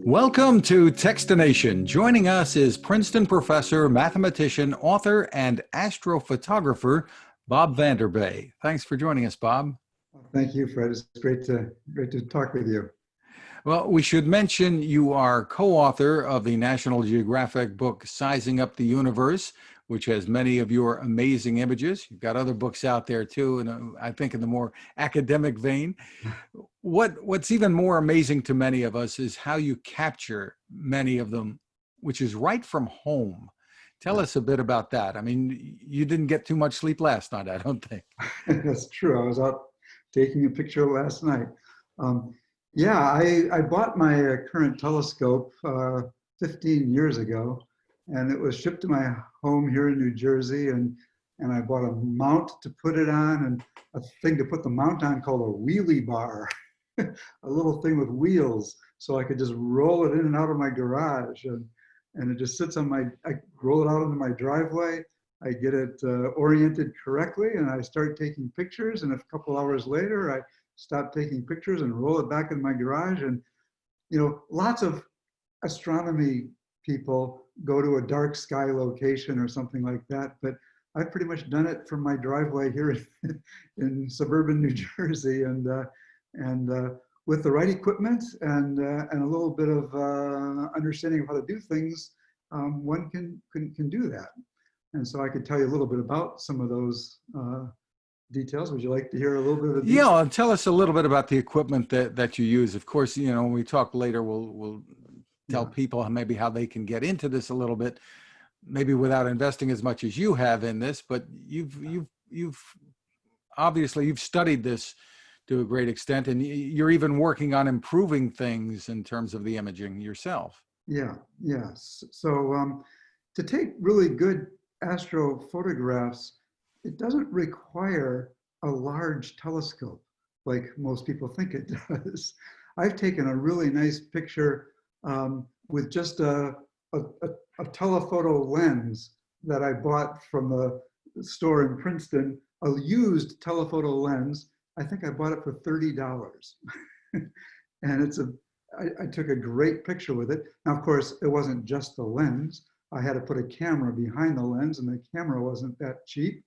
Welcome to Techstination. Joining us is Princeton professor, mathematician, author, and astrophotographer, Bob Vanderbei. Thanks for joining us, Bob. Thank you, Fred. It's great to talk with you. Well, we should mention you are co-author of the National Geographic book, Sizing Up the Universe, which has many of your amazing images. You've got other books out there too, and I think in the more academic vein. What's even more amazing to many of us is how you capture many of them, which is right from home. Tell us a bit about that. I mean, you didn't get too much sleep last night, I don't think. That's true. I was out taking a picture last night. Yeah, I bought my current telescope 15 years ago, and it was shipped to my home here in New Jersey, and I bought a mount to put it on and a thing to put the mount on called a wheelie bar, a little thing with wheels, so I could just roll it in and out of my garage, and it just sits on I roll it out into my driveway. I get it oriented correctly, and I start taking pictures, and a couple hours later, I stop taking pictures and roll it back in my garage. And lots of astronomy people go to a dark sky location or something like that, but I've pretty much done it from my driveway here in suburban New Jersey, and with the right equipment and a little bit of understanding of how to do things, one can do that. And so I could tell you a little bit about some of those details. Would you like to hear a little bit of these? Yeah, tell us a little bit about the equipment that you use. Of course, when we talk later, we'll tell people maybe how they can get into this a little bit, maybe without investing as much as you have in this. But you've obviously studied this to a great extent, and you're even working on improving things in terms of the imaging yourself. Yeah, yes. So to take really good astrophotographs, it doesn't require a large telescope like most people think it does. I've taken a really nice picture with just a telephoto lens that I bought from the store in Princeton, a used telephoto lens. I think I bought it for $30. And I took a great picture with it. Now, of course, it wasn't just the lens. I had to put a camera behind the lens, and the camera wasn't that cheap.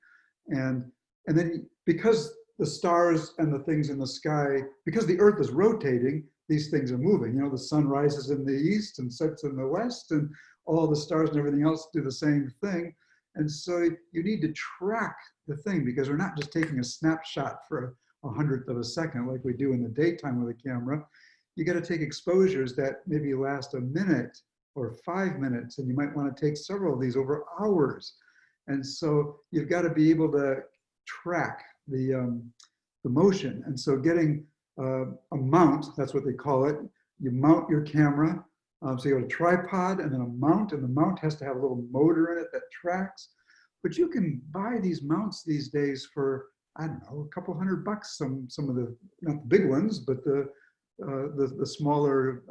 And then because the stars and the things in the sky, because the Earth is rotating, these things are moving. The sun rises in the east and sets in the west, and all the stars and everything else do the same thing. And so you need to track the thing, because we're not just taking a snapshot for a hundredth of a second like we do in the daytime with a camera. You got to take exposures that maybe last a minute or 5 minutes, and you might want to take several of these over hours. And so you've got to be able to track the motion. And so getting a mount, that's what they call it. You mount your camera. So you have a tripod and then a mount, and the mount has to have a little motor in it that tracks. But you can buy these mounts these days for, I don't know, a couple $100. Some of the, not the big ones, but the smaller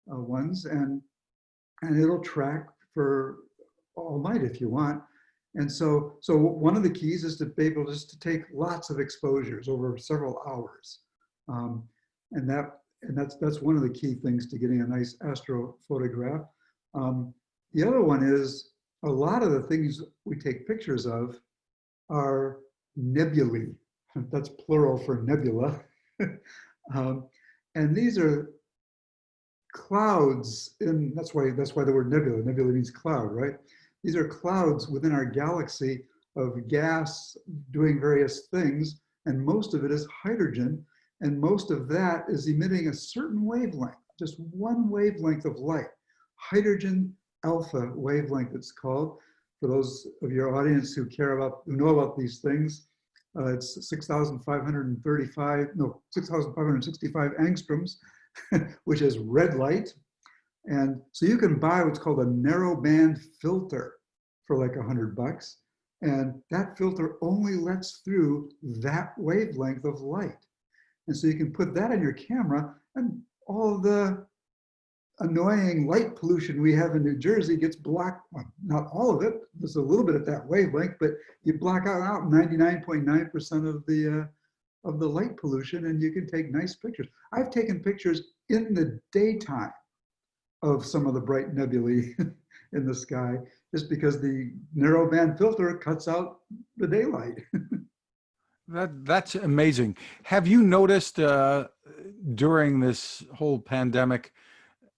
ones, and it'll track for all night if you want. And so one of the keys is to be able just to take lots of exposures over several hours, and that's one of the key things to getting a nice astrophotograph. The other one is a lot of the things we take pictures of are nebulae. That's plural for nebula. And these are clouds, and that's why the word nebula. Nebula means cloud, right? These are clouds within our galaxy of gas doing various things, and most of it is hydrogen, and most of that is emitting a certain wavelength, just one wavelength of light. Hydrogen alpha wavelength, it's called. For those of your audience who know about these things, it's 6,565 angstroms, which is red light. And so you can buy what's called a narrowband filter for like $100. And that filter only lets through that wavelength of light. And so you can put that in your camera, and all the annoying light pollution we have in New Jersey gets blocked. Well, not all of it, there's a little bit at that wavelength, but you block out 99.9% of the light pollution, and you can take nice pictures. I've taken pictures in the daytime of some of the bright nebulae in the sky, just because the narrowband filter cuts out the daylight. That's amazing. Have you noticed during this whole pandemic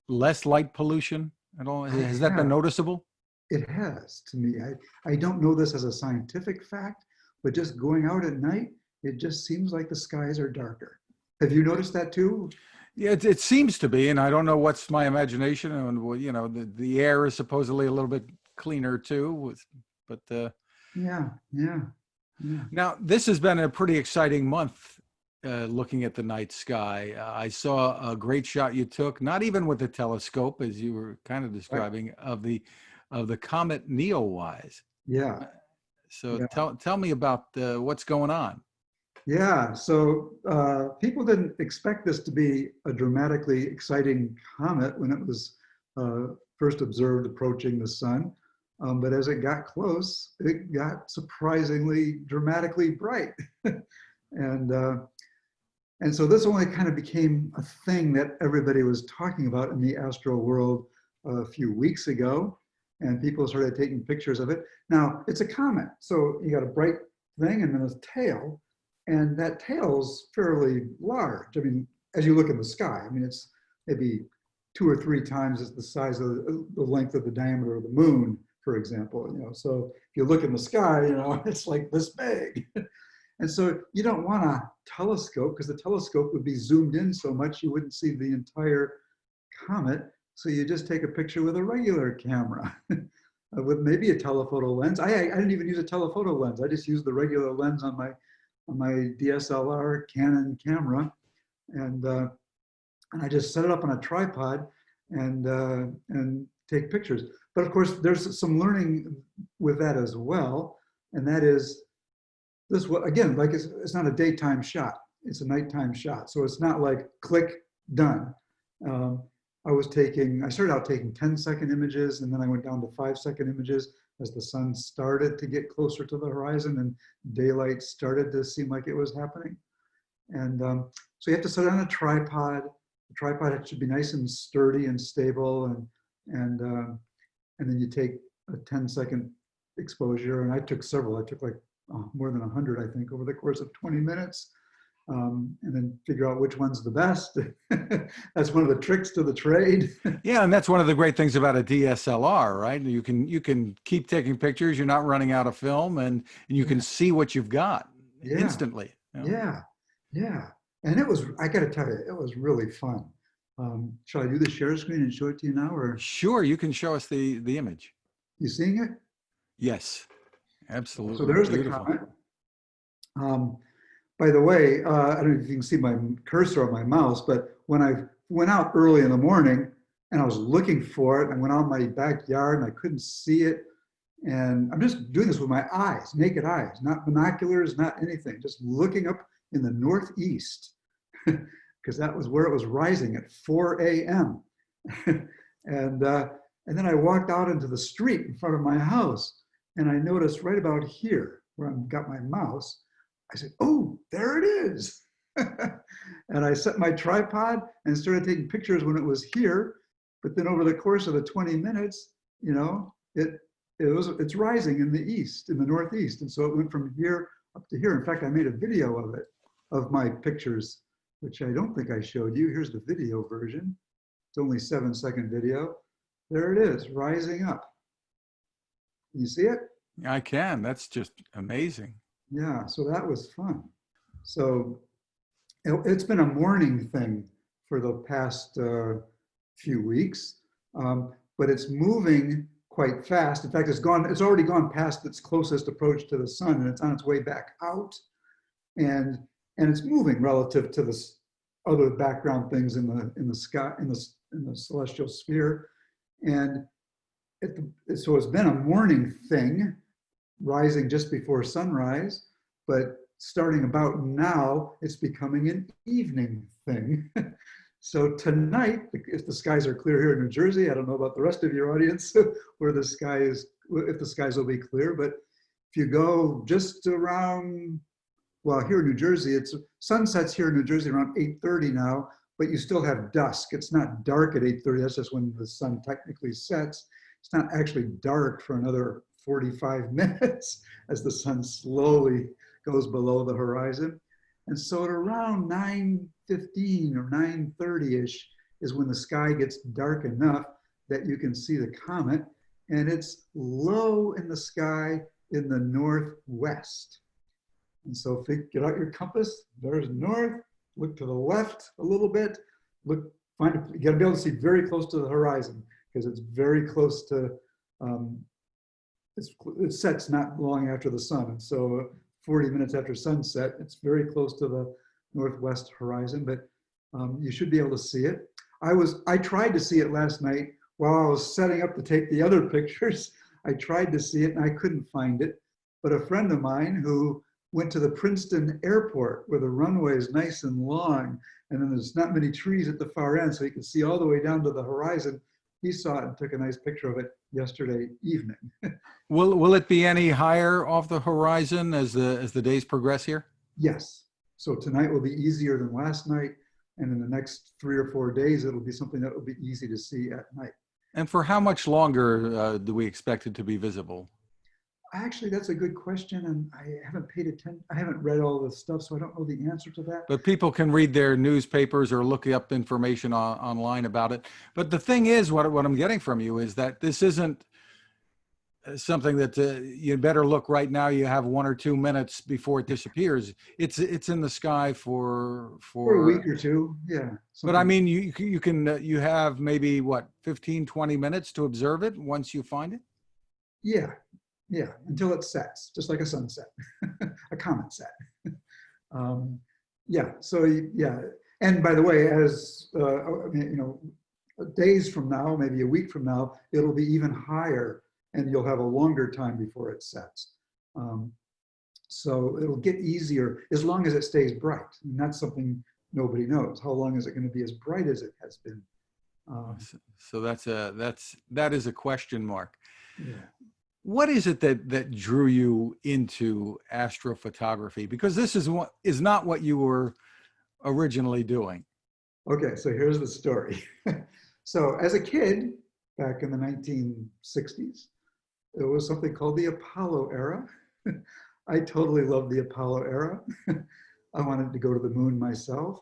less light pollution at all? I Has that been have. noticeable? It has to me. I don't know this as a scientific fact, but just going out at night, it just seems like the skies are darker. Have you noticed that too? Yeah, it seems to be, and I don't know what's my imagination. And well, you know, the air is supposedly a little bit cleaner too. But Yeah, yeah, yeah. now this has been a pretty exciting month. Looking at the night sky, I saw a great shot you took, not even with the telescope, as you were kind of Right. describing, of the comet Neowise. Yeah, So yeah. tell me about what's going on. Yeah, so people didn't expect this to be a dramatically exciting comet when it was first observed approaching the sun. But as it got close, it got surprisingly dramatically bright. and and so this only kind of became a thing that everybody was talking about in the astro world a few weeks ago, and people started taking pictures of it. Now, it's a comet, so you got a bright thing and then a tail, and that tail's fairly large. I mean, as you look in the sky, I mean, it's maybe 2 or 3 times as the size of the length of the diameter of the moon, for example. You know, so if you look in the sky, you know, it's like this big. And so you don't want a telescope because the telescope would be zoomed in so much you wouldn't see the entire comet. So you just take a picture with a regular camera with maybe a telephoto lens. I didn't even use a telephoto lens. I just used the regular lens on my DSLR Canon camera, and I just set it up on a tripod and take pictures. But of course, there's some learning with that as well, and that is this. Again, like it's not a daytime shot; it's a nighttime shot. So it's not like click done. Um, I started out taking 10-second images, and then I went down to 5-second images as the sun started to get closer to the horizon and daylight started to seem like it was happening. And so you have to set it on a tripod. The tripod should be nice and sturdy and stable, and then you take a 10-second exposure. And I took several. I took like more than 100, I think, over the course of 20 minutes. And then figure out which one's the best. That's one of the tricks to the trade. Yeah, and that's one of the great things about a DSLR, right? You can keep taking pictures. You're not running out of film, and you can Yeah, see what you've got yeah, instantly. You know? yeah, yeah. And it was, I got to tell you, it was really fun. Shall I do the share screen and show it to you now, or Sure, you can show us the image. you seeing it? Yes, So absolutely there's the beautiful. comet. Um, By the way, I don't know if you can see my cursor on my mouse, but when I went out early in the morning and I was looking for it, I went out in my backyard and I couldn't see it. And I'm just doing this with my eyes, naked eyes, not binoculars, not anything, just looking up in the northeast, because that was where it was rising at 4 a.m. and, and then I walked out into the street in front of my house and I noticed right about here where I've got my mouse, I said, oh, there it is. And I set my tripod and started taking pictures when it was here. But then over the course of the 20 minutes, you know, it's rising in the east, in the northeast. And so it went from here up to here. In fact, I made a video of it, of my pictures, which I don't think I showed you. Here's the video version. It's only 7-second video. There it is, rising up. Can you see it? I can. That's just amazing. Yeah, so that was fun. So it's been a morning thing for the past few weeks, but it's moving quite fast. In fact, it's already gone past its closest approach to the sun, and it's on its way back out, and it's moving relative to the other background things in the sky, in the celestial sphere, and so it's been a morning thing, rising just before sunrise, but starting about now, it's becoming an evening thing. So tonight, if the skies are clear here in New Jersey, I don't know about the rest of your audience where the sky is, if the skies will be clear, but if you go just around, well, here in New Jersey, sunsets here in New Jersey around 8:30 now, but you still have dusk. It's not dark at 8:30. That's just when the sun technically sets. It's not actually dark for another 45 minutes as the sun slowly goes below the horizon. And so at around 9:15 or 9:30-ish is when the sky gets dark enough that you can see the comet, and it's low in the sky in the northwest. And so if you get out your compass, there's north, look to the left a little bit, look, you gotta be able to see very close to the horizon because it's very close to, it sets not long after the sun. And so 40 minutes after sunset, it's very close to the northwest horizon, but you should be able to see it. I tried to see it last night while I was setting up to take the other pictures. I tried to see it and I couldn't find it. But a friend of mine who went to the Princeton airport where the runway is nice and long, and then there's not many trees at the far end, so you can see all the way down to the horizon. He saw it and took a nice picture of it yesterday evening. Will it be any higher off the horizon as the days progress here? Yes. So tonight will be easier than last night. And in the next 3 or 4 days, it'll be something that will be easy to see at night. And for how much longer do we expect it to be visible? Actually, that's a good question. And I haven't paid attention. I haven't read all the stuff, so I don't know the answer to that. But people can read their newspapers or look up information online about it. But the thing is, what I'm getting from you is that this isn't something that you better look right now. You have 1 or 2 minutes before it disappears. It's in the sky for a week or two. Yeah. But I mean, you have maybe what, 15, 20 minutes to observe it once you find it? Yeah. Yeah. Until it sets, just like a sunset, a comet set. Yeah. So yeah. And by the way, as days from now, maybe a week from now, it'll be even higher and you'll have a longer time before it sets. So it'll get easier as long as it stays bright. And that's something nobody knows. How long is it going to be as bright as it has been? So that is a question mark. Yeah. What is it that drew you into astrophotography? Because this is not what you were originally doing. Okay, so here's the story. So as a kid, back in the 1960s, it was something called the Apollo era. I totally loved the Apollo era. I wanted to go to the moon myself.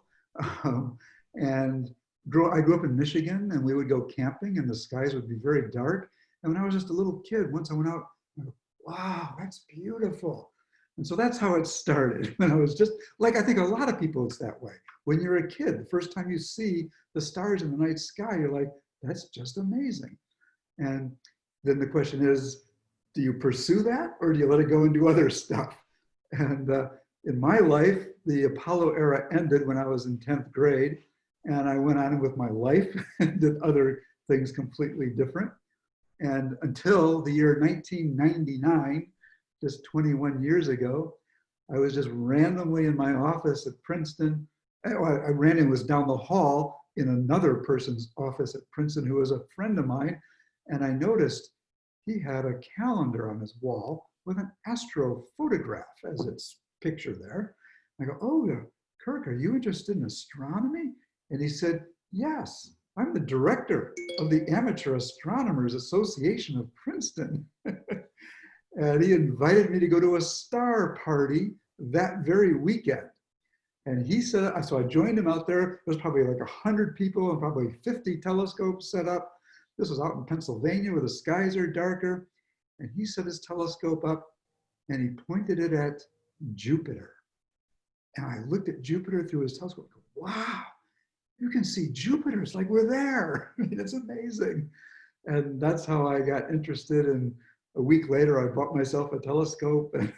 And I grew up in Michigan, and we would go camping and the skies would be very dark. And when I was just a little kid, once I went out, I go, wow, that's beautiful. And so that's how it started. When I was just, like I think a lot of people, it's that way. When you're a kid, the first time you see the stars in the night sky, you're like, that's just amazing. And then the question is, do you pursue that or do you let it go and do other stuff? And in my life, the Apollo era ended when I was in 10th grade, and I went on with my life and did other things completely different. And until the year 1999, just 21 years ago, I was just randomly in my office at Princeton. I randomly was down the hall in another person's office at Princeton who was a friend of mine. And I noticed he had a calendar on his wall with an astrophotograph as its picture there. I go, oh, Kirk, are you interested in astronomy? And he said, yes, I'm the director of the Amateur Astronomers Association of Princeton. And he invited me to go to a star party that very weekend. And he said, so I joined him out there. There was probably like 100 people and probably 50 telescopes set up. This was out in Pennsylvania where the skies are darker. And he set his telescope up and he pointed it at Jupiter. And I looked at Jupiter through his telescope. Wow, you can see Jupiter. It's like we're there. I mean, it's amazing. And that's how I got interested. And a week later, I bought myself a telescope. And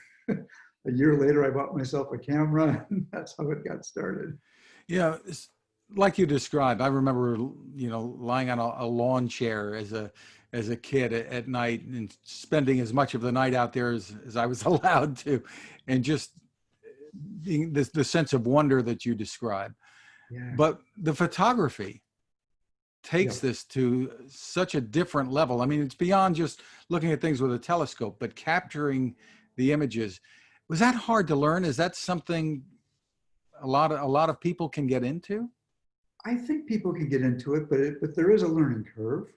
a year later, I bought myself a camera. And that's how it got started. Yeah, like you described, I remember, lying on a lawn chair as a kid at night and spending as much of the night out there as I was allowed to, and just being the sense of wonder that you describe. Yeah. But the photography takes this to such a different level. I mean, it's beyond just looking at things with a telescope, but capturing the images. Was that hard to learn? Is that something a lot of people can get into? I think people can get into it, but there is a learning curve.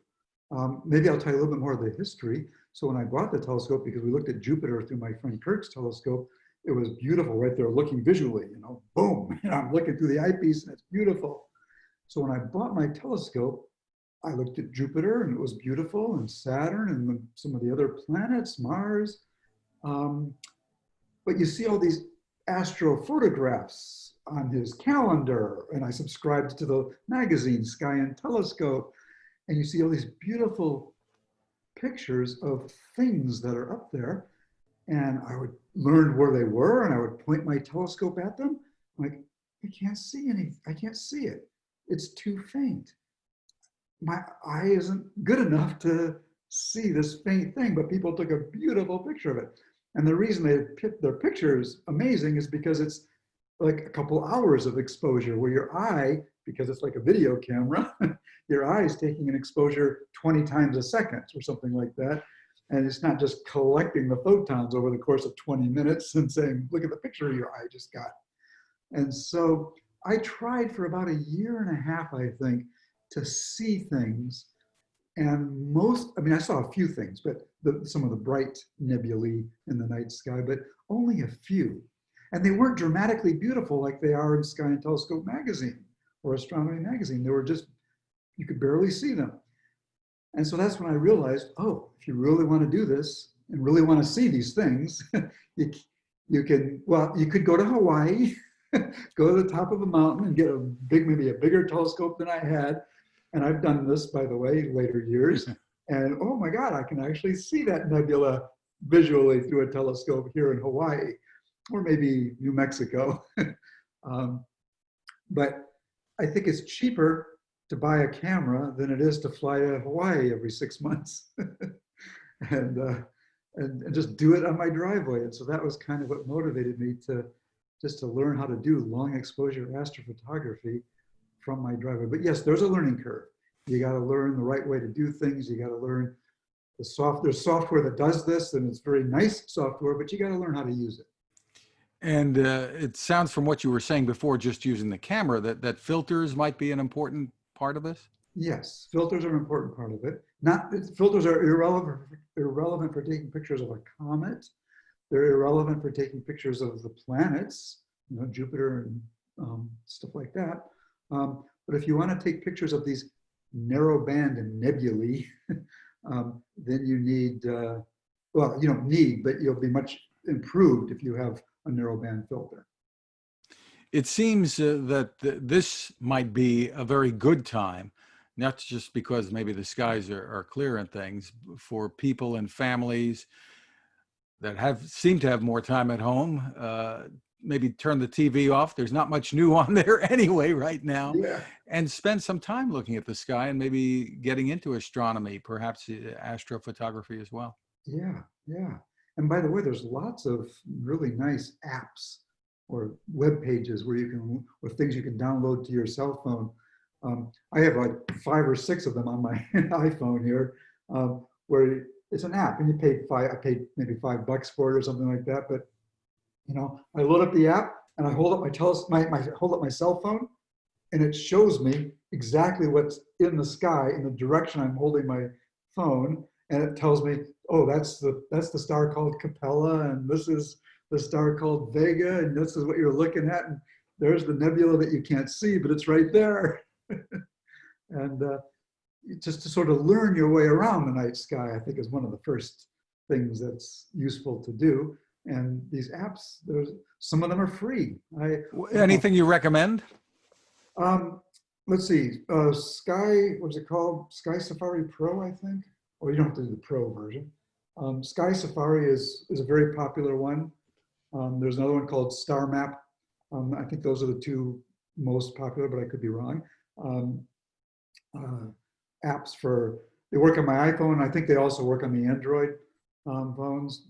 Maybe I'll tell you a little bit more of the history. So when I bought the telescope, because we looked at Jupiter through my friend Kirk's telescope, it was beautiful right there looking visually, boom, I'm looking through the eyepiece and it's beautiful. So when I bought my telescope, I looked at Jupiter and it was beautiful, and Saturn and some of the other planets, Mars. Um, but you see all these astrophotographs on his calendar, and I subscribed to the magazine Sky and Telescope, and you see all these beautiful pictures of things that are up there, and I would learn where they were, and I would point my telescope at them. I'm like, I can't see any, I can't see it. It's too faint. My eye isn't good enough to see this faint thing, but people took a beautiful picture of it. And the reason they picked their pictures amazing is because it's like a couple hours of exposure where your eye, because it's like a video camera, your eye is taking an exposure 20 times a second or something like that. And it's not just collecting the photons over the course of 20 minutes and saying, look at the picture your eye just got. And so I tried for about a year and a half, I think, to see things. And I saw a few things, but some of the bright nebulae in the night sky, but only a few. And they weren't dramatically beautiful like they are in Sky and Telescope magazine or Astronomy magazine. They were just, you could barely see them. And so that's when I realized, oh, if you really want to do this and really want to see these things, you could go to Hawaii, go to the top of a mountain and get maybe a bigger telescope than I had. And I've done this, by the way, later years. And oh my God, I can actually see that nebula visually through a telescope here in Hawaii, or maybe New Mexico. But I think it's cheaper to buy a camera than it is to fly to Hawaii every 6 months and just do it on my driveway. And so that was kind of what motivated me to learn how to do long exposure astrophotography from my driveway. But yes, there's a learning curve. You got to learn the right way to do things. You got to learn there's software that does this, and it's very nice software, but you got to learn how to use it. And it sounds from what you were saying before, just using the camera, that filters might be an important part of this. Yes, filters are an important part of it. Filters are irrelevant for taking pictures of a comet. They're irrelevant for taking pictures of the planets, Jupiter and stuff like that. But if you want to take pictures of these narrow band and nebulae, then you need, well, you don't need, but you'll be much improved if you have a narrow band filter. It seems that this might be a very good time, not just because maybe the skies are clear and things, for people and families that seem to have more time at home. Maybe turn the TV off. There's not much new on there anyway right now. Yeah. And spend some time looking at the sky and maybe getting into astronomy, perhaps astrophotography as well. Yeah, yeah. And by the way, there's lots of really nice apps or web pages or things you can download to your cell phone. I have like 5 or 6 of them on my iPhone here, where it's an app, and I paid maybe $5 for it or something like that. But I load up the app and I hold up hold up my cell phone, and it shows me exactly what's in the sky in the direction I'm holding my phone, and it tells me, oh, that's the star called Capella, and this is the star called Vega, and this is what you're looking at, and there's the nebula that you can't see, but it's right there. And just to sort of learn your way around the night sky, I think, is one of the first things that's useful to do. And these apps, some of them are free. Anything you recommend? Let's see, what's it called? Sky Safari Pro, I think. Or you don't have to do the Pro version. Sky Safari is a very popular one. There's another one called Star Map. I think those are the 2 most popular, but I could be wrong. Apps they work on my iPhone. I think they also work on the Android phones.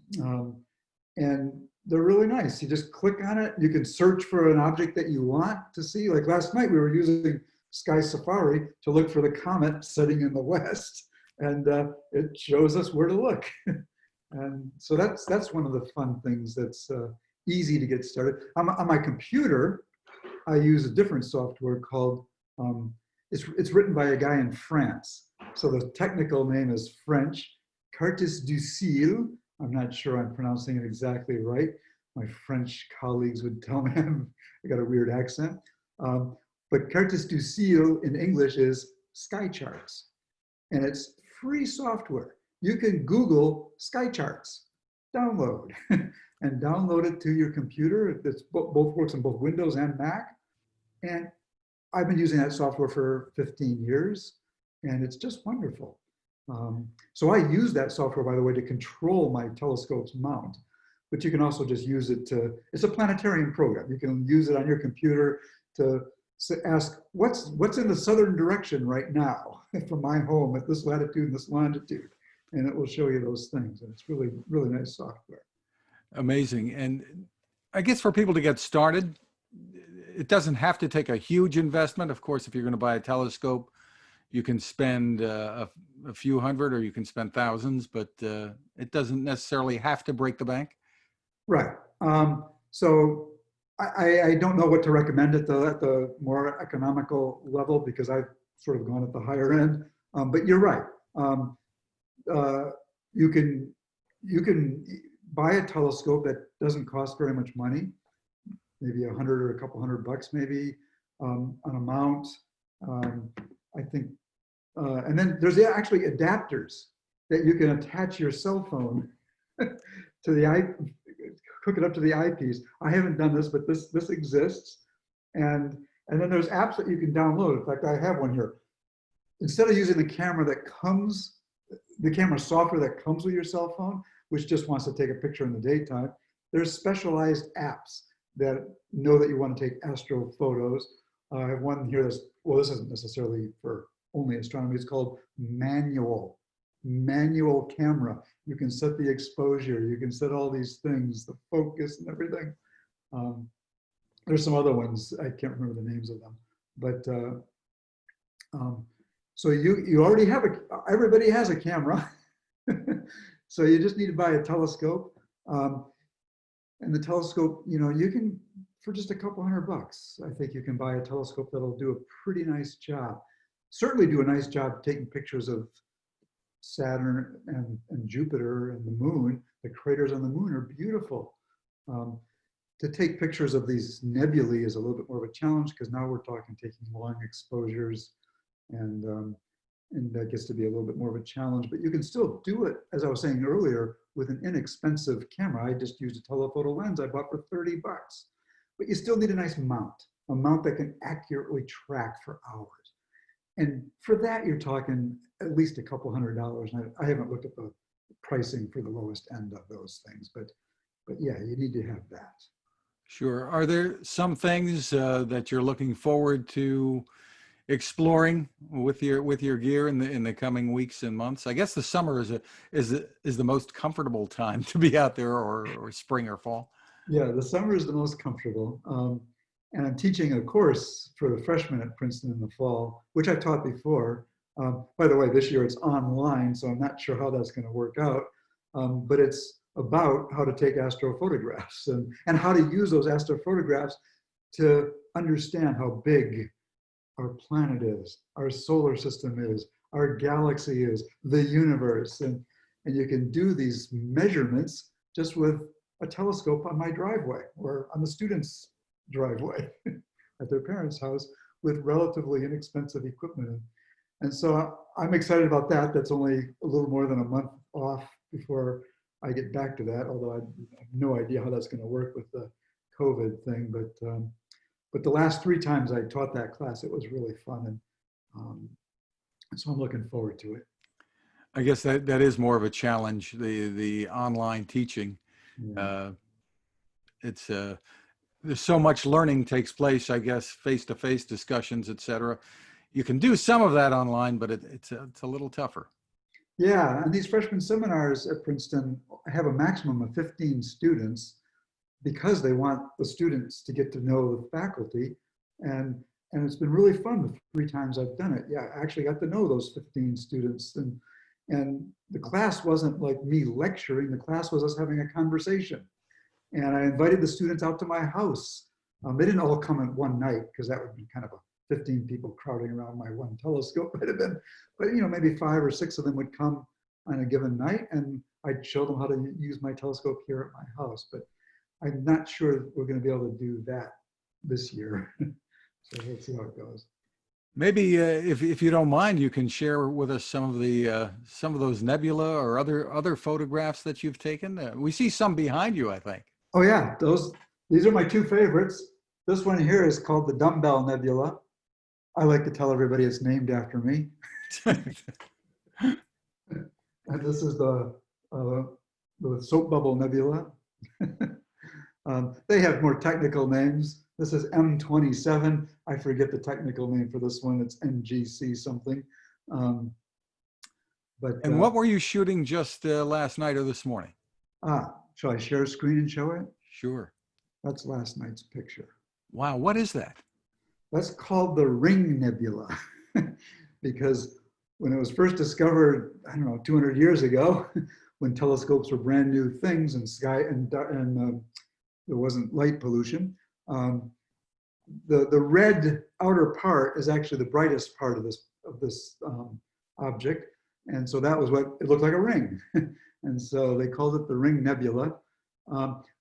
And they're really nice. You just click on it. You can search for an object that you want to see. Like last night, we were using Sky Safari to look for the comet setting in the west, and it shows us where to look. And so that's one of the fun things that's easy to get started. On my computer, I use a different software called It's written by a guy in France. So the technical name is French, Cartes du Ciel. I'm not sure I'm pronouncing it exactly right. My French colleagues would tell me I got a weird accent. But Cartes du Ciel in English is sky charts. And it's free software. You can Google sky charts, download, and download it to your computer. It's both works on both Windows and Mac. And I've been using that software for 15 years, and it's just wonderful. So I use that software, by the way, to control my telescope's mount. But you can also just use it to, it's a planetarium program. You can use it on your computer to ask, what's in the southern direction right now from my home at this latitude and this longitude? And it will show you those things. And it's really, really nice software. Amazing. And I guess for people to get started, it doesn't have to take a huge investment. Of course, if you're going to buy a telescope, you can spend a few hundred or you can spend thousands, but it doesn't necessarily have to break the bank. Right. So I don't know what to recommend at the more economical level because I've sort of gone at the higher end. But you're right. You can buy a telescope that doesn't cost very much money, maybe 100 or a couple $100 maybe on a mount. I think, and then there's actually adapters that you can attach your cell phone to the hook it up to the eyepiece. I haven't done this, but this exists. And then there's apps that you can download. In fact, I have one here. Instead of using the camera software that comes with your cell phone, which just wants to take a picture in the daytime, there's specialized apps that know that you want to take astro photos. I have one here that's, well, this isn't necessarily for only astronomy. It's called manual camera. You can set the exposure, you can set all these things, the focus and everything. There's some other ones, I can't remember the names of them, but so you already have everybody has a camera. So you just need to buy a telescope. And the telescope, you can, for just a couple $100, I think you can buy a telescope that'll do a pretty nice job. Certainly do a nice job taking pictures of Saturn and Jupiter and the moon. The craters on the moon are beautiful. To take pictures of these nebulae is a little bit more of a challenge because now we're talking taking long exposures, and that gets to be a little bit more of a challenge. But you can still do it, as I was saying earlier, with an inexpensive camera. I just used a telephoto lens I bought for $30. But you still need a nice mount, a mount that can accurately track for hours. And for that, you're talking at least a couple $100. And I haven't looked at the pricing for the lowest end of those things, but yeah, you need to have that. Sure. Are there some things that you're looking forward to exploring with your gear in the coming weeks and months? I guess the summer is the most comfortable time to be out there, or spring or fall. Yeah, the summer is the most comfortable. And I'm teaching a course for the freshmen at Princeton in the fall, which I taught before. By the way, this year it's online, so I'm not sure how that's going to work out. But it's about how to take astrophotographs and how to use those astrophotographs to understand how big our planet is, our solar system is, our galaxy is, the universe. And you can do these measurements just with a telescope on my driveway or on the student's driveway at their parents' house with relatively inexpensive equipment. And so I'm excited about that. That's only a little more than a month off before I get back to that, although I have no idea how that's going to work with the COVID thing. But the last 3 times I taught that class, it was really fun. And so I'm looking forward to it. I guess that is more of a challenge, the online teaching. Yeah. It's there's so much learning takes place, I guess, face-to-face discussions, etc. You can do some of that online, but it's a little tougher. Yeah, and these freshman seminars at Princeton have a maximum of 15 students because they want the students to get to know the faculty. And it's been really fun the 3 times I've done it. Yeah, I actually got to know those 15 students. And the class wasn't like me lecturing, the class was us having a conversation. And I invited the students out to my house. They didn't all come in one night because that would be kind of a 15 people crowding around my one telescope might have been, but you know, maybe 5 or 6 of them would come on a given night, and I'd show them how to use my telescope here at my house. But I'm not sure we're going to be able to do that this year. So we'll see how it goes. Maybe if you don't mind, you can share with us some of those nebula or other photographs that you've taken. We see some behind you, I think. Oh yeah, these are my 2 favorites. This one here is called the Dumbbell Nebula. I like to tell everybody it's named after me. And this is the Soap Bubble Nebula. They have more technical names. This is M27. I forget the technical name for this one. It's NGC something. And what were you shooting just last night or this morning? Shall I share a screen and show it? Sure. That's last night's picture. Wow, what is that? That's called the Ring Nebula, because when it was first discovered, I don't know, 200 years ago, when telescopes were brand new things and there wasn't light pollution, the red outer part is actually the brightest part of this object, and so that was what it looked like, a ring, and so they called it the Ring Nebula.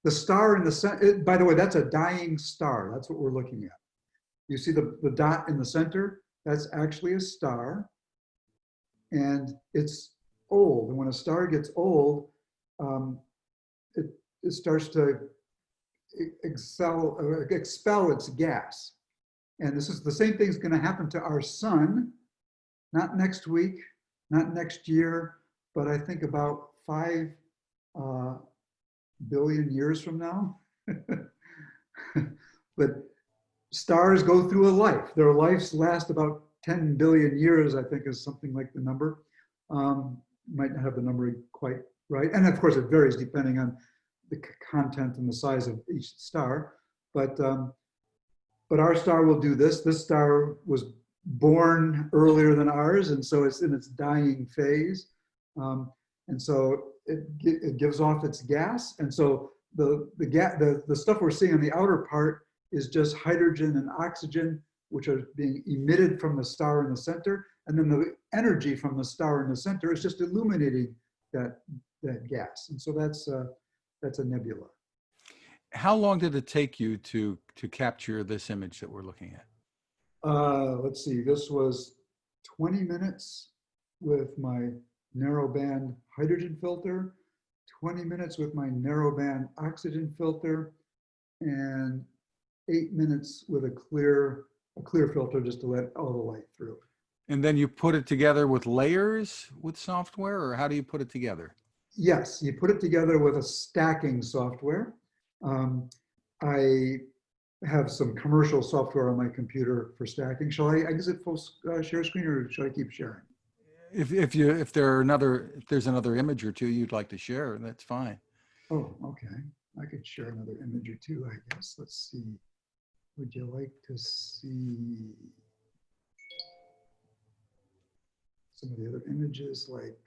The star in the center, by the way, that's a dying star. That's what we're looking at. You see the dot in the center? That's actually a star, and it's old. And when a star gets old, it starts to expel its gas. And this is the same thing is going to happen to our sun, not next week, not next year, but I think about 5 billion years from now. But stars go through a life. Their lives last about 10 billion years, I think is something like the number. Might not have the number quite right. And of course it varies depending on the content and the size of each star. But our star will do this. This star was born earlier than ours, and so it's in its dying phase. And so it gives off its gas. And so the stuff we're seeing on the outer part is just hydrogen and oxygen, which are being emitted from the star in the center. And then the energy from the star in the center is just illuminating that gas. And so that's a nebula. How long did it take you to capture this image that we're looking at? Let's see, this was 20 minutes with my narrowband hydrogen filter, 20 minutes with my narrowband oxygen filter, and 8 minutes with a clear filter just to let all the light through. And then you put it together with layers with software, or how do you put it together? Yes, you put it together with a stacking software. I have some commercial software on my computer for stacking. Shall I exit full share screen, or should I keep sharing? If there's another image or two you'd like to share, that's fine. Oh, okay. I could share another image or two, I guess. Let's see. Would you like to see some of the other images? Like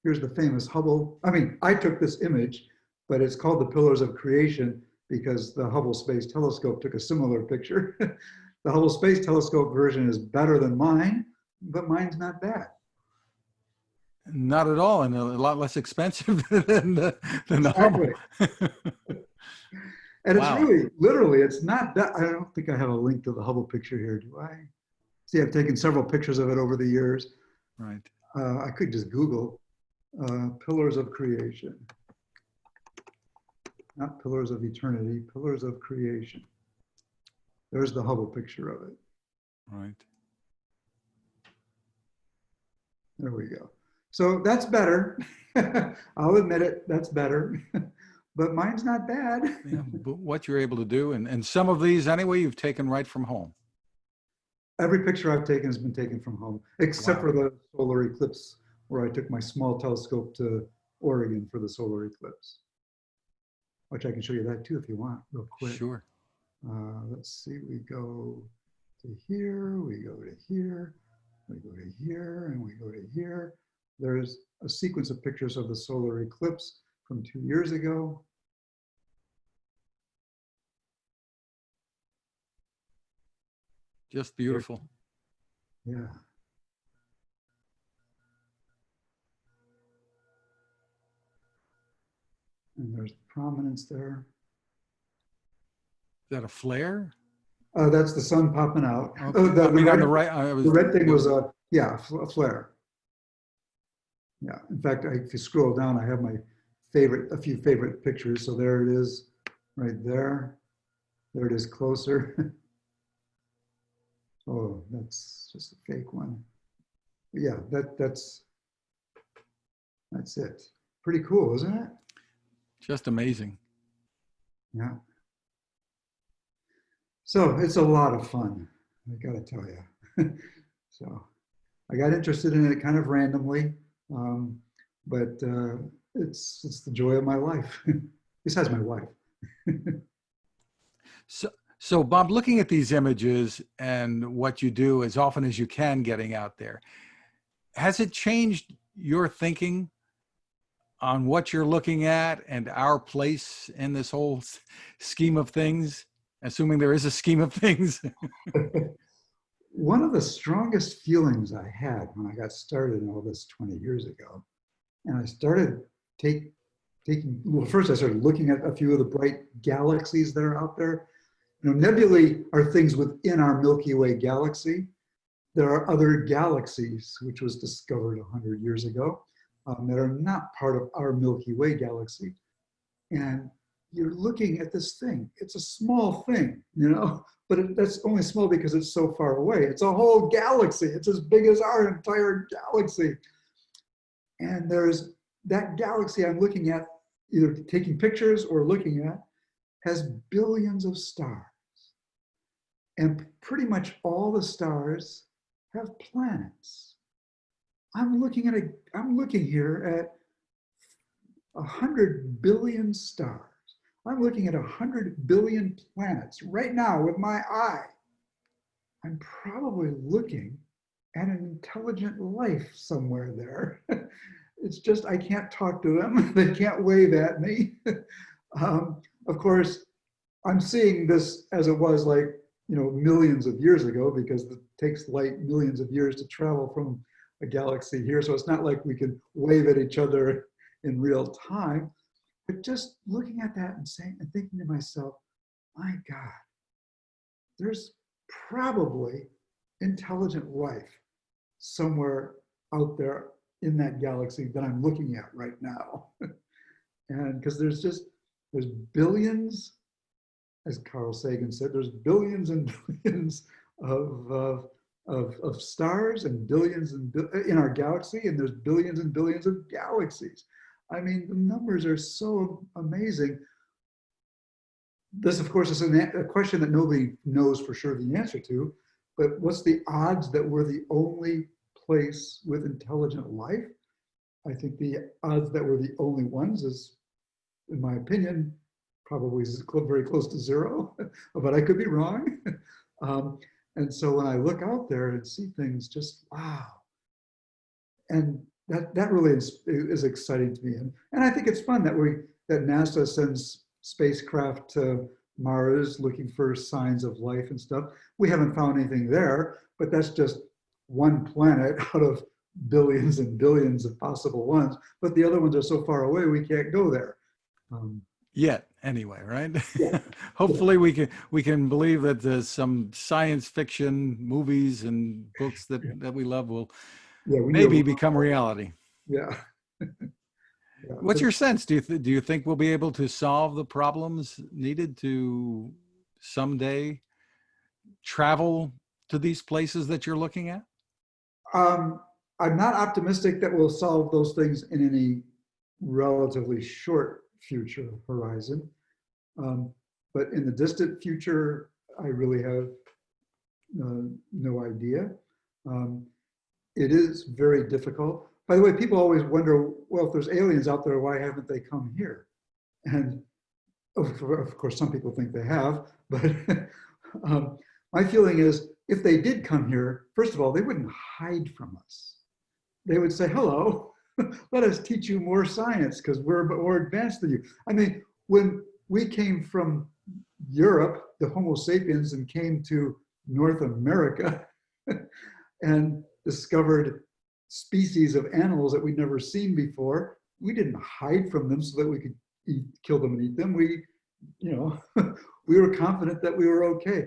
here's the famous Hubble. I mean, I took this image, but it's called the Pillars of Creation because the Hubble Space Telescope took a similar picture. The Hubble Space Telescope version is better than mine, but mine's not bad. Not at all, and a lot less expensive than the Hubble. And Wow. it's really, literally, it's not that, I don't think I have a link to the Hubble picture here, do I? See, I've taken several pictures of it over the years. Right. I could just Google Pillars of Creation. Not Pillars of Eternity, Pillars of Creation. There's the Hubble picture of it. Right. There we go. So that's better. I'll admit it, that's better. But mine's not bad. Yeah, but what you're able to do, and some of these anyway, you've taken right from home. Every picture I've taken has been taken from home, except for the solar eclipse, where I took my small telescope to Oregon for the solar eclipse, which I can show you that too if you want, real quick. Sure. Let's see, we go to here, we go to here, we go to here, and we go to here. There's a sequence of pictures of the solar eclipse from 2 years ago. Just beautiful. Yeah. And there's prominence there. Is that a flare? That's the sun popping out. Okay. Oh, I mean, on the red, right, I was, the red thing was a, yeah, a flare. Yeah. In fact, if you scroll down, I have my favorite, a few favorite pictures. So there it is right there. There it is closer. Oh, that's just a fake one. But yeah, that's it. Pretty cool, isn't it? just amazing. Yeah. So it's a lot of fun, I gotta tell you. So I got interested in it kind of randomly, but it's the joy of my life, besides my wife. So Bob, looking at these images and what you do as often as you can getting out there, has it changed your thinking on what you're looking at and our place in this whole scheme of things, assuming there is a scheme of things? One of the strongest feelings I had when I got started in all this 20 years ago, and I started well, first I started looking at a few of the bright galaxies that are out there. You know, nebulae are things within our Milky Way galaxy. There are other galaxies, which was discovered 100 years ago, that are not part of our Milky Way galaxy. And you're looking at this thing. It's a small thing, you know, but that's only small because it's so far away. It's a whole galaxy. It's as big as our entire galaxy. And there's that galaxy I'm looking at, either taking pictures or looking at, has billions of stars. And pretty much all the stars have planets. I'm looking here at 100 billion stars. I'm looking at 100 billion planets right now with my eye. I'm probably looking at an intelligent life somewhere there. It's just, I can't talk to them. They can't wave at me. Of course, I'm seeing this as it was like, you know, millions of years ago, because it takes light millions of years to travel from a galaxy here. So it's not like we can wave at each other in real time, but just looking at that and saying and thinking to myself, my God, there's probably intelligent life somewhere out there in that galaxy that I'm looking at right now. And because there's billions, as Carl Sagan said, there's billions and billions of stars and billions in our galaxy, and there's billions and billions of galaxies. I mean, the numbers are so amazing. This, of course, is a question that nobody knows for sure the answer to, but what's the odds that we're the only place with intelligent life? I think the odds that we're the only ones is, in my opinion, probably very close to zero, but I could be wrong. And so when I look out there and see things, just wow. And that really is exciting to me. And I think it's fun that NASA sends spacecraft to Mars looking for signs of life and stuff. We haven't found anything there, but that's just one planet out of billions and billions of possible ones. But the other ones are so far away, we can't go there. Yet, anyway, right? Yeah. Hopefully we can believe that there's some science fiction movies and books that we love will maybe become reality. Yeah. Yeah. What's your sense? Do you think we'll be able to solve the problems needed to someday travel to these places that you're looking at? I'm not optimistic that we'll solve those things in any relatively short future horizon. But in the distant future, I really have no idea. It is very difficult. By the way, people always wonder, well, if there's aliens out there, why haven't they come here? And of course, some people think they have, but my feeling is if they did come here, first of all, they wouldn't hide from us. They would say, hello, let us teach you more science because we're more advanced than you. I mean, when we came from Europe, the Homo sapiens, and came to North America and discovered species of animals that we'd never seen before. We didn't hide from them so that we could kill them and eat them. We, you know, we were confident that we were okay.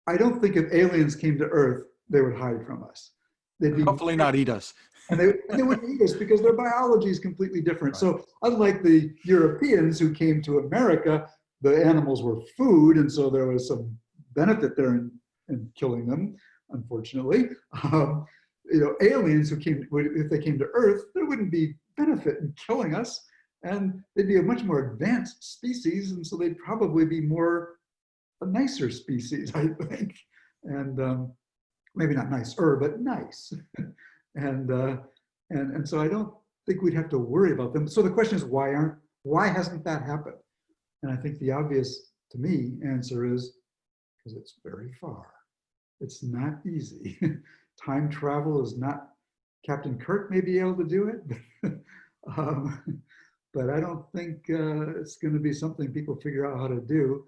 I don't think if aliens came to Earth, they would hide from us. They'd be Hopefully not eat us. and they wouldn't eat us because their biology is completely different. Right. So unlike the Europeans who came to America, the animals were food, and so there was some benefit there in killing them, unfortunately. You know, aliens who came, if they came to Earth, there wouldn't be benefit in killing us, and they'd be a much more advanced species, and so they'd probably be more a nicer species, I think, and maybe not nicer, but nice. And so I don't think we'd have to worry about them. So the question is, why hasn't that happened? And I think the obvious, to me, answer is because it's very far. It's not easy. Time travel is not, Captain Kirk may be able to do it, but I don't think it's going to be something people figure out how to do.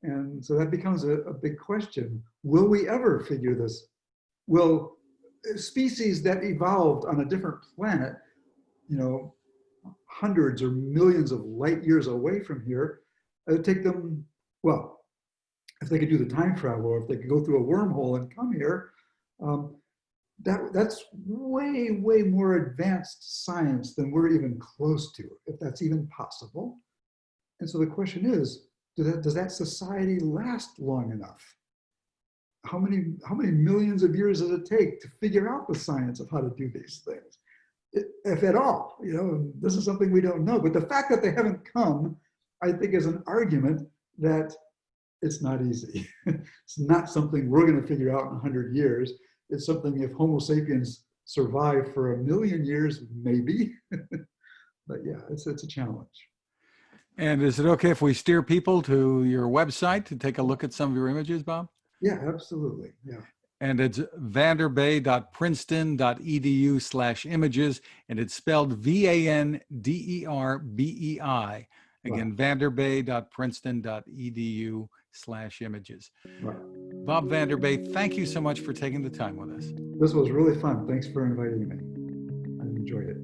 And so that becomes a big question. Will we ever figure this? Will species that evolved on a different planet, you know, hundreds or millions of light years away from here, take them, well, if they could do the time travel, or if they could go through a wormhole and come here, that's way, way more advanced science than we're even close to, if that's even possible. And so the question is, does that society last long enough? How many millions of years does it take to figure out the science of how to do these things? If at all, you know, this is something we don't know. But the fact that they haven't come, I think, is an argument that it's not easy. It's not something we're going to figure out in 100 years. It's something, if Homo sapiens survive for 1,000,000 years, maybe. But yeah, it's a challenge. And is it okay if we steer people to your website to take a look at some of your images, Bob? Yeah, absolutely. Yeah. And it's vanderbei.princeton.edu/images, and it's spelled VANDERBEI. Again, Wow. vanderbei.princeton.edu/images. Wow. Bob Vanderbei, thank you so much for taking the time with us. This was really fun. Thanks for inviting me. I enjoyed it.